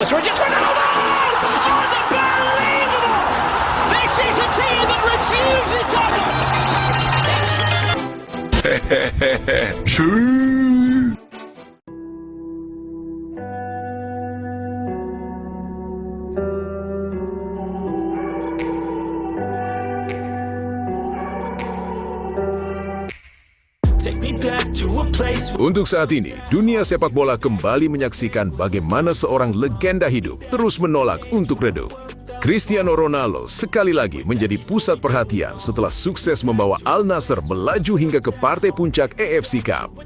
This Ronaldo! Unbelievable! This is a team that refuses to... Untuk saat ini, dunia sepak bola kembali menyaksikan bagaimana seorang legenda hidup terus menolak untuk redup. Cristiano Ronaldo sekali lagi menjadi pusat perhatian setelah sukses membawa Al Nassr melaju hingga ke partai puncak AFC Cup.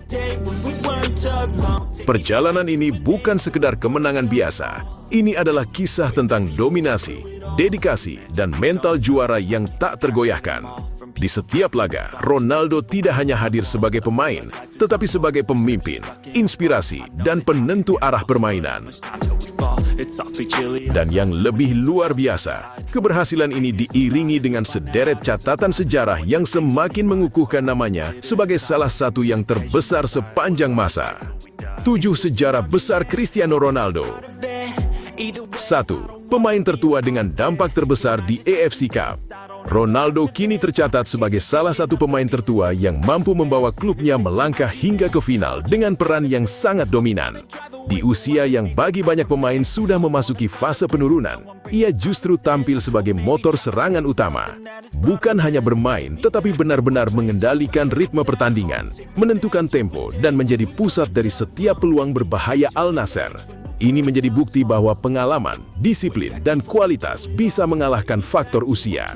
Perjalanan ini bukan sekedar kemenangan biasa. Ini adalah kisah tentang dominasi, dedikasi, dan mental juara yang tak tergoyahkan. Di setiap laga, Ronaldo tidak hanya hadir sebagai pemain, tetapi sebagai pemimpin, inspirasi, dan penentu arah permainan. Dan yang lebih luar biasa, keberhasilan ini diiringi dengan sederet catatan sejarah yang semakin mengukuhkan namanya sebagai salah satu yang terbesar sepanjang masa. 7 sejarah besar Cristiano Ronaldo. 1. Pemain tertua dengan dampak terbesar di AFC Cup. Ronaldo kini tercatat sebagai salah satu pemain tertua yang mampu membawa klubnya melangkah hingga ke final dengan peran yang sangat dominan. Di usia yang bagi banyak pemain sudah memasuki fase penurunan, ia justru tampil sebagai motor serangan utama. Bukan hanya bermain, tetapi benar-benar mengendalikan ritme pertandingan, menentukan tempo, dan menjadi pusat dari setiap peluang berbahaya Al Nassr. Ini menjadi bukti bahwa pengalaman, disiplin, dan kualitas bisa mengalahkan faktor usia.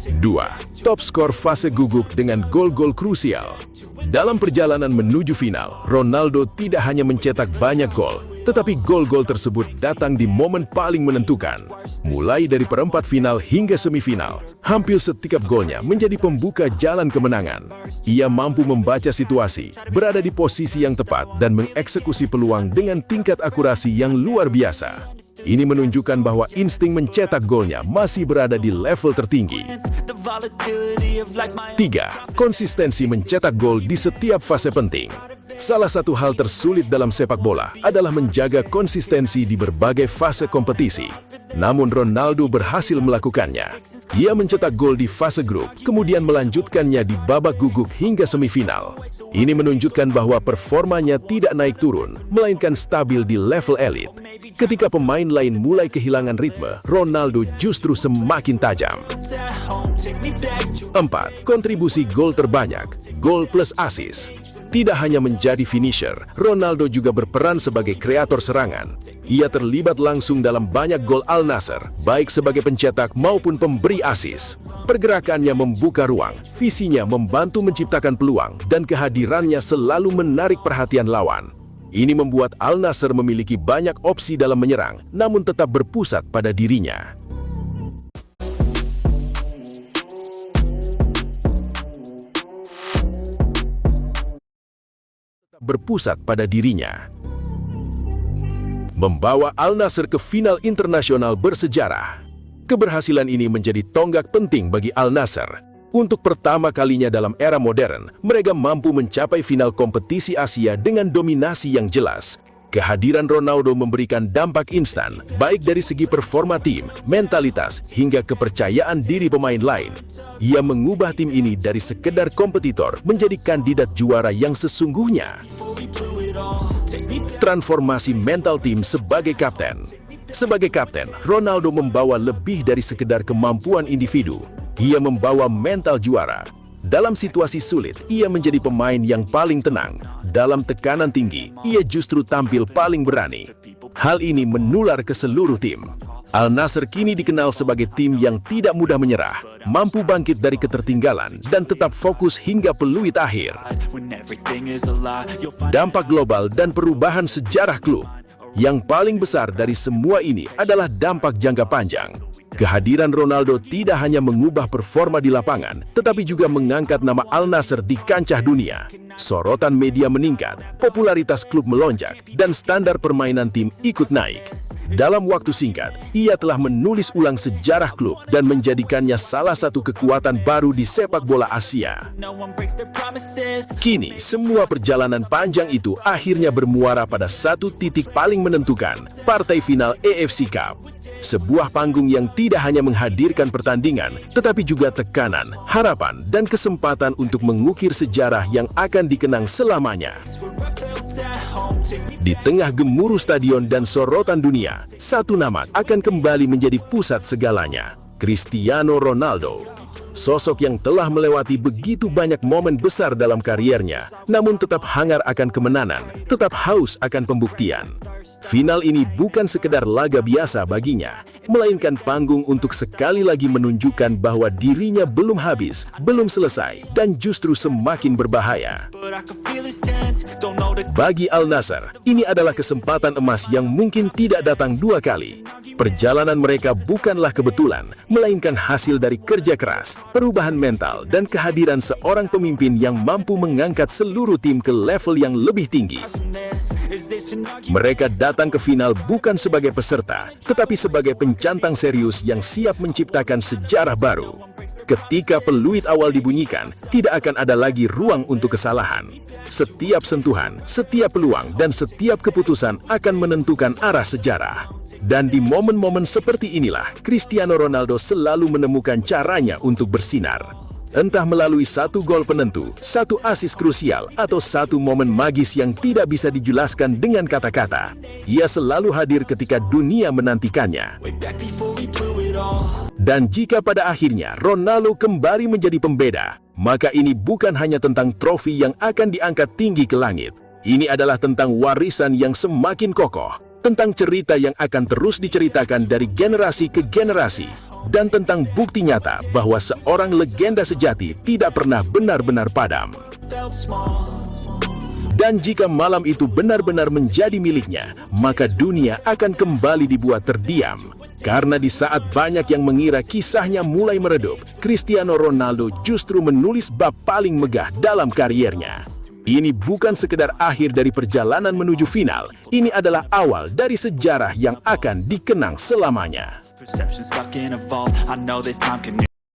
2. Top skor fase guguk dengan gol-gol krusial. Dalam perjalanan menuju final, Ronaldo tidak hanya mencetak banyak gol, tetapi gol-gol tersebut datang di momen paling menentukan. Mulai dari perempat final hingga semifinal, hampir setiap golnya menjadi pembuka jalan kemenangan. Ia mampu membaca situasi, berada di posisi yang tepat, dan mengeksekusi peluang dengan tingkat akurasi yang luar biasa. Ini menunjukkan bahwa insting mencetak golnya masih berada di level tertinggi. 3. Konsistensi mencetak gol di setiap fase penting. Salah satu hal tersulit dalam sepak bola adalah menjaga konsistensi di berbagai fase kompetisi. Namun Ronaldo berhasil melakukannya. Ia mencetak gol di fase grup, kemudian melanjutkannya di babak guguk hingga semifinal. Ini menunjukkan bahwa performanya tidak naik turun, melainkan stabil di level elit. Ketika pemain lain mulai kehilangan ritme, Ronaldo justru semakin tajam. 4. Kontribusi gol terbanyak, gol plus assist. Tidak hanya menjadi finisher, Ronaldo juga berperan sebagai kreator serangan. Ia terlibat langsung dalam banyak gol Al Nassr, baik sebagai pencetak maupun pemberi assist. Pergerakannya membuka ruang, visinya membantu menciptakan peluang, dan kehadirannya selalu menarik perhatian lawan. Ini membuat Al Nassr memiliki banyak opsi dalam menyerang, namun tetap berpusat pada dirinya. Membawa Al Nassr ke final internasional bersejarah. Keberhasilan ini menjadi tonggak penting bagi Al Nassr. Untuk pertama kalinya dalam era modern, mereka mampu mencapai final kompetisi Asia dengan dominasi yang jelas. Kehadiran Ronaldo memberikan dampak instan, baik dari segi performa tim, mentalitas, hingga kepercayaan diri pemain lain. Ia mengubah tim ini dari sekedar kompetitor menjadi kandidat juara yang sesungguhnya. Transformasi mental tim sebagai kapten. Sebagai kapten, Ronaldo membawa lebih dari sekedar kemampuan individu. Ia membawa mental juara. Dalam situasi sulit, ia menjadi pemain yang paling tenang. Dalam tekanan tinggi, ia justru tampil paling berani. Hal ini menular ke seluruh tim. Al Nassr kini dikenal sebagai tim yang tidak mudah menyerah, mampu bangkit dari ketertinggalan, dan tetap fokus hingga peluit akhir. Dampak global dan perubahan sejarah klub. Yang paling besar dari semua ini adalah dampak jangka panjang. Kehadiran Ronaldo tidak hanya mengubah performa di lapangan, tetapi juga mengangkat nama Al Nassr di kancah dunia. Sorotan media meningkat, popularitas klub melonjak, dan standar permainan tim ikut naik. Dalam waktu singkat, ia telah menulis ulang sejarah klub dan menjadikannya salah satu kekuatan baru di sepak bola Asia. Kini, semua perjalanan panjang itu akhirnya bermuara pada satu titik paling menentukan, partai final AFC Cup. Sebuah panggung yang tidak hanya menghadirkan pertandingan, tetapi juga tekanan, harapan, dan kesempatan untuk mengukir sejarah yang akan dikenang selamanya. Di tengah gemuruh stadion dan sorotan dunia, satu nama akan kembali menjadi pusat segalanya, Cristiano Ronaldo. Sosok yang telah melewati begitu banyak momen besar dalam kariernya, namun tetap hangar akan kemenangan, tetap haus akan pembuktian. Final ini bukan sekedar laga biasa baginya, melainkan panggung untuk sekali lagi menunjukkan bahwa dirinya belum habis, belum selesai, dan justru semakin berbahaya. Bagi Al Nassr, ini adalah kesempatan emas yang mungkin tidak datang dua kali. Perjalanan mereka bukanlah kebetulan, melainkan hasil dari kerja keras, perubahan mental, dan kehadiran seorang pemimpin yang mampu mengangkat seluruh tim ke level yang lebih tinggi. Mereka datang ke final bukan sebagai peserta, tetapi sebagai pencantang serius yang siap menciptakan sejarah baru. Ketika peluit awal dibunyikan, tidak akan ada lagi ruang untuk kesalahan. Setiap sentuhan, setiap peluang, dan setiap keputusan akan menentukan arah sejarah. Dan di momen-momen seperti inilah, Cristiano Ronaldo selalu menemukan caranya untuk bersinar. Entah melalui satu gol penentu, satu asis krusial, atau satu momen magis yang tidak bisa dijelaskan dengan kata-kata. Ia selalu hadir ketika dunia menantikannya. Dan jika pada akhirnya Ronaldo kembali menjadi pembeda, maka ini bukan hanya tentang trofi yang akan diangkat tinggi ke langit. Ini adalah tentang warisan yang semakin kokoh, tentang cerita yang akan terus diceritakan dari generasi ke generasi, dan tentang bukti nyata bahwa seorang legenda sejati tidak pernah benar-benar padam. Dan jika malam itu benar-benar menjadi miliknya, maka dunia akan kembali dibuat terdiam. Karena di saat banyak yang mengira kisahnya mulai meredup, Cristiano Ronaldo justru menulis bab paling megah dalam kariernya. Ini bukan sekedar akhir dari perjalanan menuju final, ini adalah awal dari sejarah yang akan dikenang selamanya.